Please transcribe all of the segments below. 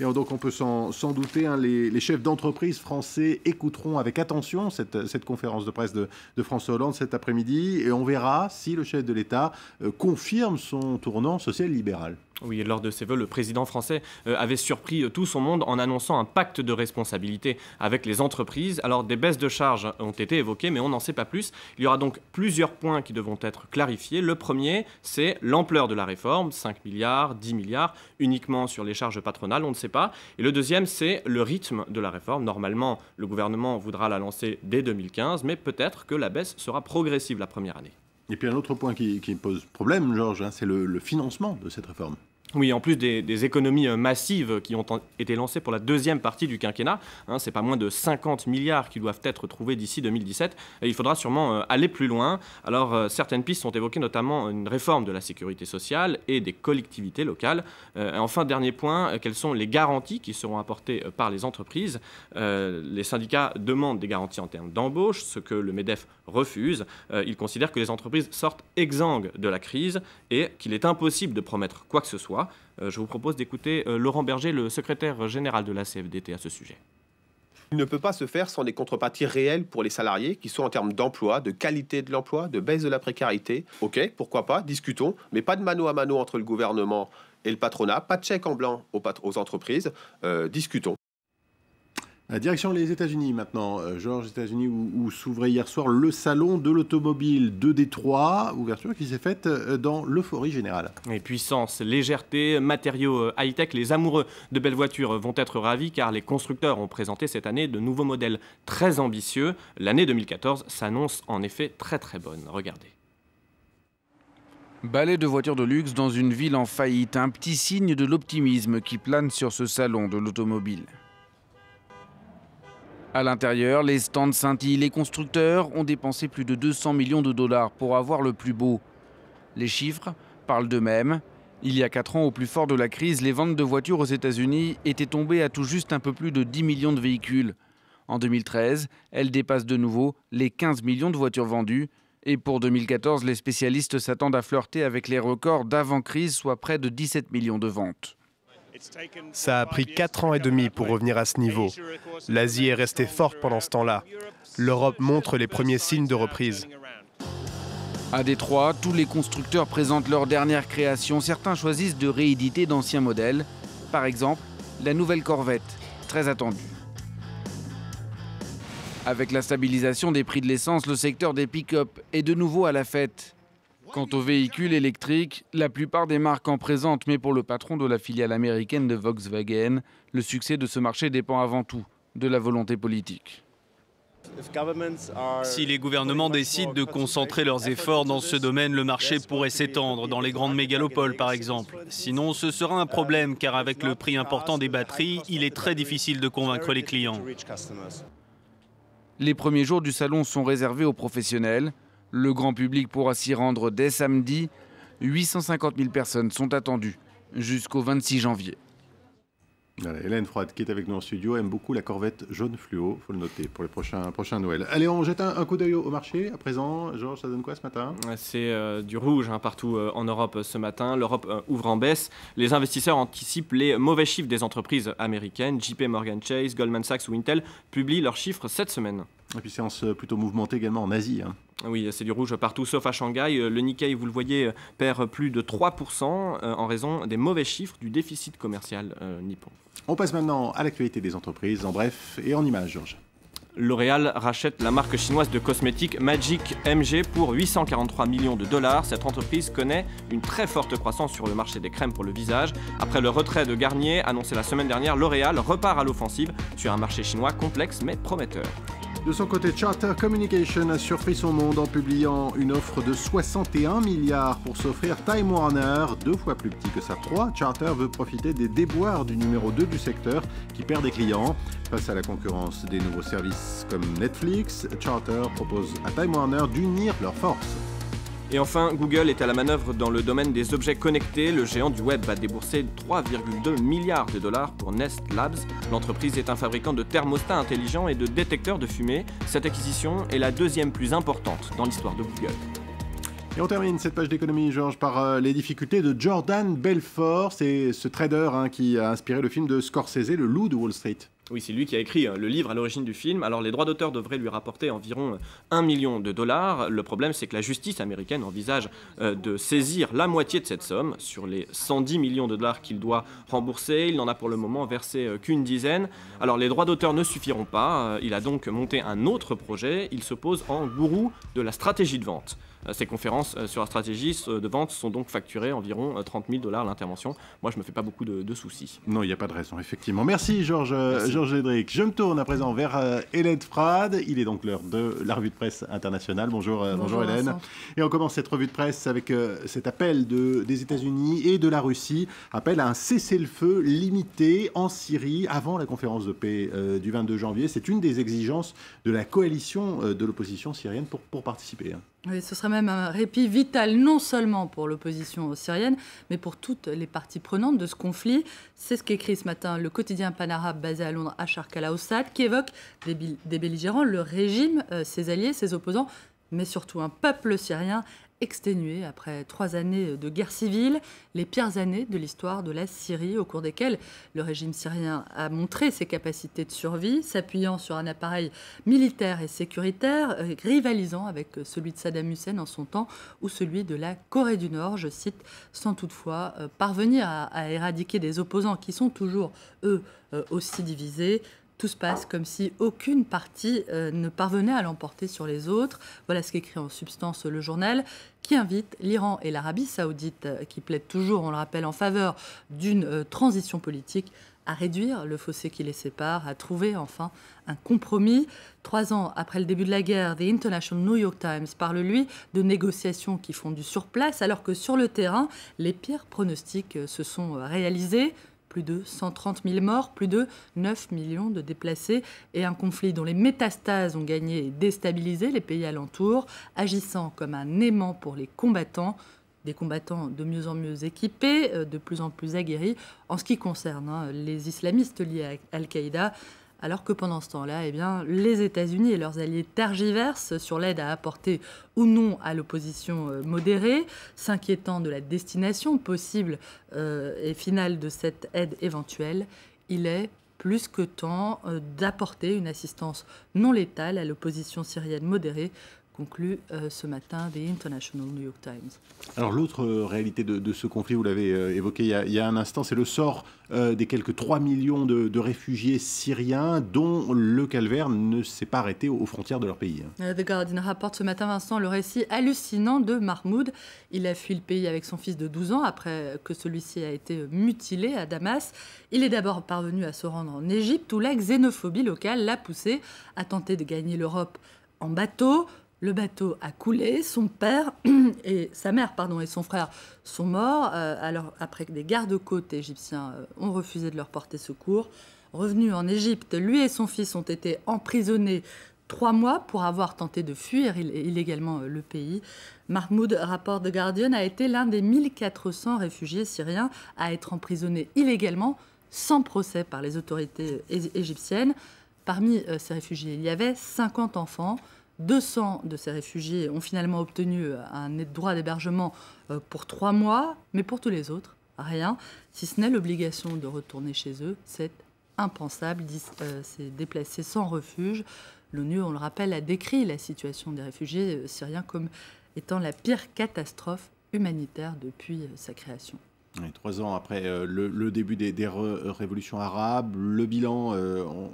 Et donc on peut s'en douter, hein, les chefs d'entreprise français écouteront avec attention cette conférence de presse de François Hollande cet après-midi, et on verra si le chef de l'État confirme son tournant social-libéral. Oui, lors de ses vœux, le président français avait surpris tout son monde en annonçant un pacte de responsabilité avec les entreprises. Alors, des baisses de charges ont été évoquées, mais on n'en sait pas plus. Il y aura donc plusieurs points qui devront être clarifiés. Le premier, c'est l'ampleur de la réforme, 5 milliards, 10 milliards, uniquement sur les charges patronales, on ne sait pas. Et le deuxième, c'est le rythme de la réforme. Normalement, le gouvernement voudra la lancer dès 2015, mais peut-être que la baisse sera progressive la première année. Et puis un autre point qui pose problème, Georges, hein, c'est le financement de cette réforme. Oui, en plus des économies massives qui ont été lancées pour la deuxième partie du quinquennat, hein, c'est pas moins de 50 milliards qui doivent être trouvés d'ici 2017. Et il faudra sûrement aller plus loin. Alors, certaines pistes sont évoquées, notamment une réforme de la sécurité sociale et des collectivités locales. Enfin, dernier point, quelles sont les garanties qui seront apportées par les entreprises? Les syndicats demandent des garanties en termes d'embauche, ce que le MEDEF refuse. Ils considèrent que les entreprises sortent exsangues de la crise et qu'il est impossible de promettre quoi que ce soit. Je vous propose d'écouter Laurent Berger, le secrétaire général de la CFDT à ce sujet. Il ne peut pas se faire sans des contreparties réelles pour les salariés, qui sont en termes d'emploi, de qualité de l'emploi, de baisse de la précarité. Ok, pourquoi pas, discutons, mais pas de mano à mano entre le gouvernement et le patronat, pas de chèque en blanc aux entreprises, discutons. Direction les États-Unis maintenant, Georges, États-Unis où s'ouvrait hier soir le salon de l'automobile de Détroit, ouverture qui s'est faite dans l'euphorie générale. Et puissance, légèreté, matériaux high-tech, les amoureux de belles voitures vont être ravis car les constructeurs ont présenté cette année de nouveaux modèles très ambitieux. L'année 2014 s'annonce en effet très très bonne. Regardez. Balai de voitures de luxe dans une ville en faillite, un petit signe de l'optimisme qui plane sur ce salon de l'automobile. À l'intérieur, les stands scintillent. Les constructeurs ont dépensé plus de 200 millions de dollars pour avoir le plus beau. Les chiffres parlent d'eux-mêmes. Il y a 4 ans, au plus fort de la crise, les ventes de voitures aux États-Unis étaient tombées à tout juste un peu plus de 10 millions de véhicules. En 2013, elles dépassent de nouveau les 15 millions de voitures vendues. Et pour 2014, les spécialistes s'attendent à flirter avec les records d'avant-crise, soit près de 17 millions de ventes. Ça a pris 4 ans et demi pour revenir à ce niveau. L'Asie est restée forte pendant ce temps-là. L'Europe montre les premiers signes de reprise. À Détroit, tous les constructeurs présentent leurs dernières créations. Certains choisissent de rééditer d'anciens modèles. Par exemple, la nouvelle Corvette, très attendue. Avec la stabilisation des prix de l'essence, le secteur des pick-up est de nouveau à la fête. Quant aux véhicules électriques, la plupart des marques en présentent, mais pour le patron de la filiale américaine de Volkswagen, le succès de ce marché dépend avant tout de la volonté politique. Si les gouvernements décident de concentrer leurs efforts dans ce domaine, le marché pourrait s'étendre, dans les grandes mégalopoles par exemple. Sinon, ce sera un problème, car avec le prix important des batteries, il est très difficile de convaincre les clients. Les premiers jours du salon sont réservés aux professionnels. Le grand public pourra s'y rendre dès samedi. 850 000 personnes sont attendues jusqu'au 26 janvier. Voilà, Hélène Froide, qui est avec nous en studio, aime beaucoup la Corvette jaune fluo, il faut le noter pour les prochains Noël. Allez, on jette un coup d'œil au marché à présent. Georges, ça donne quoi ce matin? C'est du rouge partout en Europe ce matin. L'Europe ouvre en baisse. Les investisseurs anticipent les mauvais chiffres des entreprises américaines. JP Morgan Chase, Goldman Sachs ou Intel publient leurs chiffres cette semaine. Et puis séance plutôt mouvementée également en Asie. Hein. Oui, c'est du rouge partout sauf à Shanghai. Le Nikkei, vous le voyez, perd plus de 3% en raison des mauvais chiffres du déficit commercial nippon. On passe maintenant à l'actualité des entreprises, en bref et en images, Georges. L'Oréal rachète la marque chinoise de cosmétiques Magic MG pour 843 millions de dollars. Cette entreprise connaît une très forte croissance sur le marché des crèmes pour le visage. Après le retrait de Garnier annoncé la semaine dernière, L'Oréal repart à l'offensive sur un marché chinois complexe mais prometteur. De son côté, Charter Communication a surpris son monde en publiant une offre de 61 milliards pour s'offrir Time Warner, 2 fois plus petit que sa proie. Charter veut profiter des déboires du numéro 2 du secteur qui perd des clients. Face à la concurrence des nouveaux services comme Netflix, Charter propose à Time Warner d'unir leurs forces. Et enfin, Google est à la manœuvre dans le domaine des objets connectés. Le géant du web va débourser 3,2 milliards de dollars pour Nest Labs. L'entreprise est un fabricant de thermostats intelligents et de détecteurs de fumée. Cette acquisition est la deuxième plus importante dans l'histoire de Google. Et on termine cette page d'économie, Georges, par les difficultés de Jordan Belfort. C'est ce trader qui a inspiré le film de Scorsese, Le Loup de Wall Street. Oui, c'est lui qui a écrit le livre à l'origine du film. Alors les droits d'auteur devraient lui rapporter environ 1 million de dollars. Le problème, c'est que la justice américaine envisage de saisir la moitié de cette somme sur les 110 millions de dollars qu'il doit rembourser. Il n'en a pour le moment versé qu'une dizaine. Alors les droits d'auteur ne suffiront pas. Il a donc monté un autre projet. Il se pose en gourou de la stratégie de vente. Ces conférences sur la stratégie de vente sont donc facturées environ 30 000 dollars l'intervention. Moi, je ne me fais pas beaucoup de soucis. Non, il n'y a pas de raison, effectivement. Merci, Georges Lédric. Je me tourne à présent vers Hélène Frade. Il est donc l'heure de la revue de presse internationale. Bonjour Hélène. Vincent. Et on commence cette revue de presse avec cet appel des États-Unis et de la Russie. Appel à un cessez-le-feu limité en Syrie avant la conférence de paix du 22 janvier. C'est une des exigences de la coalition de l'opposition syrienne pour participer. Oui, ce serait même un répit vital, non seulement pour l'opposition syrienne, mais pour toutes les parties prenantes de ce conflit. C'est ce qu'écrit ce matin le quotidien panarabe basé à Londres, Asharq al-Awsat, qui évoque des belligérants, le régime, ses alliés, ses opposants, mais surtout un peuple syrien exténué après 3 années de guerre civile, les pires années de l'histoire de la Syrie, au cours desquelles le régime syrien a montré ses capacités de survie, s'appuyant sur un appareil militaire et sécuritaire, rivalisant avec celui de Saddam Hussein en son temps, ou celui de la Corée du Nord, je cite, sans toutefois parvenir à éradiquer des opposants qui sont toujours, eux, aussi divisés. Tout se passe comme si aucune partie ne parvenait à l'emporter sur les autres. Voilà ce qu'écrit en substance le journal, qui invite l'Iran et l'Arabie saoudite, qui plaident toujours, on le rappelle, en faveur d'une transition politique, à réduire le fossé qui les sépare, à trouver enfin un compromis. 3 ans après le début de la guerre, The International New York Times parle, lui, de négociations qui font du surplace, alors que sur le terrain, les pires pronostics se sont réalisés. Plus de 130 000 morts, plus de 9 millions de déplacés et un conflit dont les métastases ont gagné et déstabilisé les pays alentours, agissant comme un aimant pour les combattants, des combattants de mieux en mieux équipés, de plus en plus aguerris en ce qui concerne les islamistes liés à Al-Qaïda. Alors que pendant ce temps-là, les États-Unis et leurs alliés tergiversent sur l'aide à apporter ou non à l'opposition modérée, s'inquiétant de la destination possible et finale de cette aide éventuelle. Il est plus que temps d'apporter une assistance non létale à l'opposition syrienne modérée, conclut ce matin The International New York Times. Alors l'autre réalité de ce conflit, vous l'avez évoqué il y a un instant, c'est le sort des quelques 3 millions de réfugiés syriens dont le calvaire ne s'est pas arrêté aux frontières de leur pays. The Guardian rapporte ce matin, Vincent, le récit hallucinant de Mahmoud. Il a fui le pays avec son fils de 12 ans après que celui-ci a été mutilé à Damas. Il est d'abord parvenu à se rendre en Égypte où la xénophobie locale l'a poussé à tenter de gagner l'Europe en bateau. Le bateau a coulé, sa mère et son frère sont morts après que des gardes-côtes égyptiens ont refusé de leur porter secours. Revenu en Égypte, lui et son fils ont été emprisonnés 3 mois pour avoir tenté de fuir illégalement le pays. Mahmoud, rapporte The Guardian, a été l'un des 1400 réfugiés syriens à être emprisonnés illégalement, sans procès par les autorités égyptiennes. Parmi ces réfugiés, il y avait 50 enfants. 200 de ces réfugiés ont finalement obtenu un droit d'hébergement pour 3 mois, mais pour tous les autres, rien, si ce n'est l'obligation de retourner chez eux. C'est impensable, disent ces déplacés sans refuge. L'ONU, on le rappelle, a décrit la situation des réfugiés syriens comme étant la pire catastrophe humanitaire depuis sa création. Et 3 ans après le début des révolutions arabes, le bilan,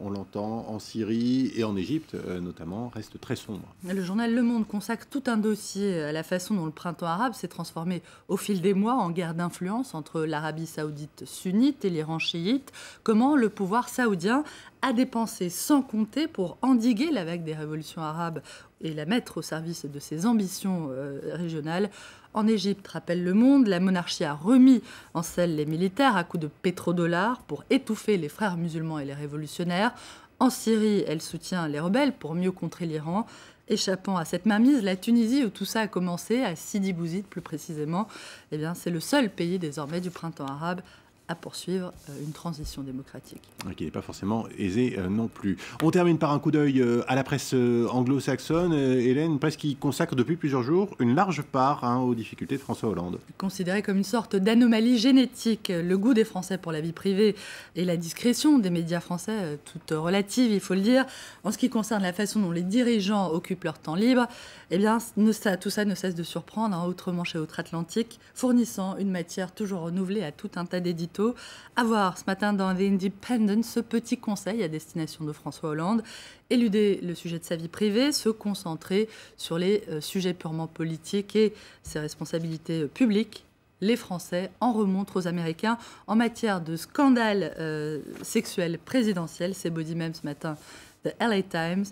on l'entend, en Syrie et en Égypte notamment, reste très sombre. Le journal Le Monde consacre tout un dossier à la façon dont le printemps arabe s'est transformé au fil des mois en guerre d'influence entre l'Arabie saoudite sunnite et l'Iran chiite. Comment le pouvoir saoudien a dépensé sans compter pour endiguer la vague des révolutions arabes et la mettre au service de ses ambitions régionales. En Égypte, rappelle Le Monde, la monarchie a remis en selle les militaires à coups de pétrodollars pour étouffer les frères musulmans et les révolutionnaires. En Syrie, elle soutient les rebelles pour mieux contrer l'Iran. Échappant à cette mainmise, la Tunisie, où tout ça a commencé, à Sidi Bouzid plus précisément, c'est le seul pays désormais du printemps arabe à poursuivre une transition démocratique. Qui n'est pas forcément aisée non plus. On termine par un coup d'œil à la presse anglo-saxonne. Hélène, une presse qui consacre depuis plusieurs jours une large part aux difficultés de François Hollande. Considéré comme une sorte d'anomalie génétique, le goût des Français pour la vie privée et la discrétion des médias français, toute relative, il faut le dire, en ce qui concerne la façon dont les dirigeants occupent leur temps libre, eh bien, tout ça ne cesse de surprendre, outre-Manche et outre-Atlantique, fournissant une matière toujours renouvelée à tout un tas d'éditos. À voir ce matin dans The Independent ce petit conseil à destination de François Hollande. Éluder le sujet de sa vie privée, se concentrer sur les sujets purement politiques et ses responsabilités publiques. Les Français en remontrent aux Américains en matière de scandale sexuel présidentiel. C'est body même ce matin de LA Times.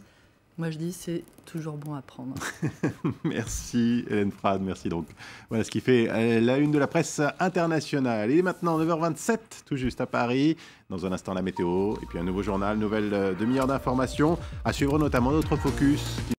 Moi, je dis, c'est toujours bon à prendre. Merci, Hélène Frade. Merci donc. Voilà ce qui fait la une de la presse internationale. Il est maintenant 9h27, tout juste à Paris. Dans un instant, la météo. Et puis un nouveau journal, nouvelle demi-heure d'information. À suivre notamment notre focus.